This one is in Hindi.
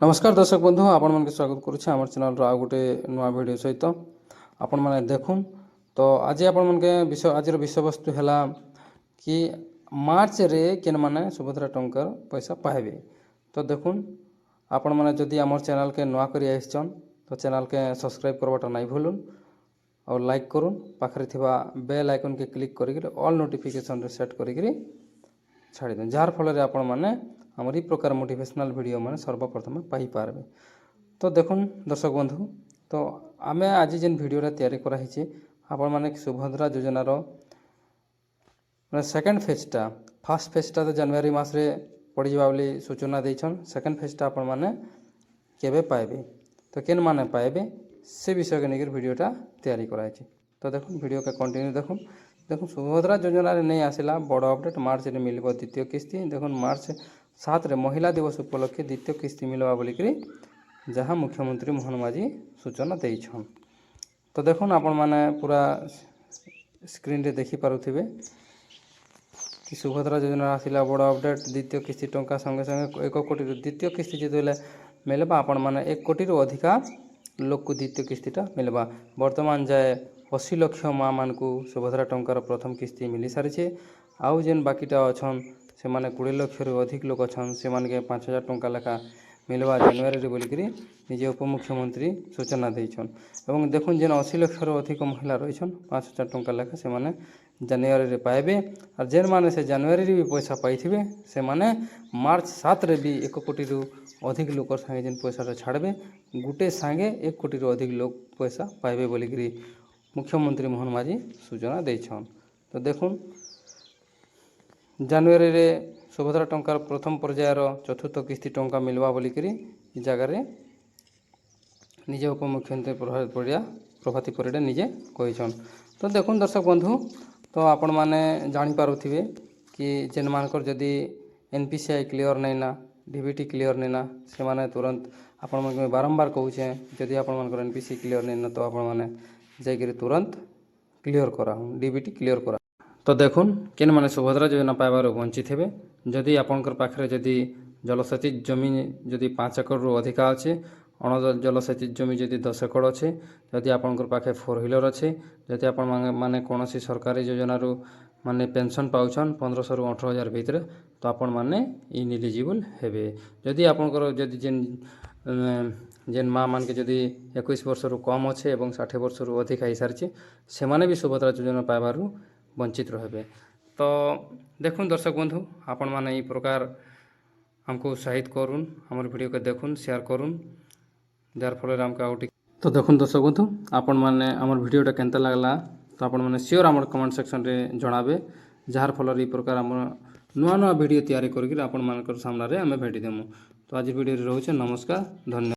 नमस्कार दर्शक बंधु आपण मन के स्वागत करुच्छे आम चैनल आउ गोटे नुआ भिड सहित आपण मैंने देखुन। तो आज आपण मन के आज विषय वस्तु है कि मार्च रे केन माने सुभद्रा टंकर पैसा पाइबे। तो देखुन आपण मैंने जदि आम चैनल के नुआ करी आइछन तो चैनल के सब्सक्राइब करवाटा नहीं भूलुन और लाइक करुन पाखरे थिबा बेल आइकन के क्लिक करी ऑल नोटिफिकेशन रे सेट करी छाड़ी दें जार फल आपण मैंने आमर ई प्रकार मोटिवेशनल वीडियो मैंने सर्वप्रथम पाइपारे। तो देखुन दर्शक बंधु तो आम आज जेन भिडटा तैयारी कराई आपण मैंने सुभद्रा योजनार मैंने सेकेंड फेजटा फास्ट फेजटा तो जनवरी मासरे पड़ जावा बोली सूचना देछन। सेकेंड फेजटा आपण मैंने केबे पाइबे तो केन माने पाइबे से विषय के लेकर भिडटा तैयारी कराई। तो देखुन वीडियो के कंटिन्यू देखुन। देखुन सुभद्रा योजना रे नहीं आसिला बड़ अपडेट मार्च रे मिलबो द्वितीय किस्ती। देखुन मार्च 7 रे महिला दिवस उपलक्षे द्वितीय किस्ती मिलवा बोलिकी जहाँ मुख्यमंत्री मोहन माझी सूचना देछन। तो देखुन आपण माने पूरा स्क्रीन रे देखि पारुथिबे कि सुभद्रा योजना आसिला बड़ अपडेट द्वितीय किस्ती टंका संगे संगे 1 कोटी द्वितीय किस्ती जेतेले मिलबा आपण माने 1 कोटी अधिका लोक को द्वितीय किस्तीटा मिलबा। वर्तमान जाए 80 लाख माँ मान को सुभद्रा टंकार प्रथम किस्ती मिली सारी आउ जेन बाकीटा अच्छन से माने 20 लाख अधिक लोक अच्छन से माने के 5000 टंका लेखा मिलवा जनवरी बोलिकी निजे उपमुख्यमंत्री सूचना देछन। एवं देखुन जेन 80 लाख अधिक महिला रहीछन 5000 टंका लेखा से माने जनवरी रे पाइबे और जेन माने से जनवरी रे भी पैसा पाइथिबे से माने मार्च 7 रे भी 1 कोटी अधिक लोक संगे जेन पैसा छाड़बे गुटे संगे 1 कोटी अधिक लोक पैसा पाइबे बोलिकी मुख्यमंत्री मोहन माझी सूचना देछन। तो देखुन जनवरी रे सुभद्रा टंकार प्रथम पर्यायर चतुर्थ किस्ती टंका मिलवा बोलिकी जगार निजे उपमुख्यमंत्री प्रभाती परिडा निजे कहीछन। तो देखुन दर्शक बंधु तो आपण माने जानी पारुथिबे कि जेन मानकर जदि एनपीसीआई क्लियर नहीं ना डीबीटी क्लियर नहीं ना से माने तुरंत आपण मन बारंबार कहूचे जदि आपण मानकर एनपीसी क्लियर नहीं ना तो आपण माने जाइकरी तुरंत क्लियर करा डीबीटी क्लियर करा। तो देखुन केन माने सुभद्रा योजना पाइबार वंचित हेबे जदि आपनकर पाखरे जदि जलसेचित जमी जदि 5 एकड़ रु अधिका अच्छे अण जलसेचित जमी जदि 10 एकड़ अच्छे जदि आपनकर पाखे 4 व्हीलर अच्छे जदि आपण माने कोनोसी सरकारी योजना रु माने पेंशन पाउछन 1500 रु 18000 भितर तो आपण माने इनएलिजिबल हेबे। जदि आपनकर जदि जेन माँ मान के जदि 21 वर्ष रु कम अच्छे और 60 वर्ष रु अधिक हो सारी से माने भी सुभद्रा योजना पाइबार वंचित रहे। तो देखुन दर्शक बंधु आपण माने ई प्रकार हमको उत्साहित करुन हमर वीडियो के देखुन शेयर करुन जार फल हमको आउट। तो देखुन दर्शक बंधु आपण माने हमर वीडियोटा केनता लागला तो आपण माने श्योर हमर कमेंट सेक्शन रे जणाबे जार फल ई प्रकार हमर नुआ नुआ वीडियो तैयारी करके आपण मानकर सामने रे हमें भेटी देमु। तो आज वीडियो रे रहउछे नमस्कार धन्यवाद।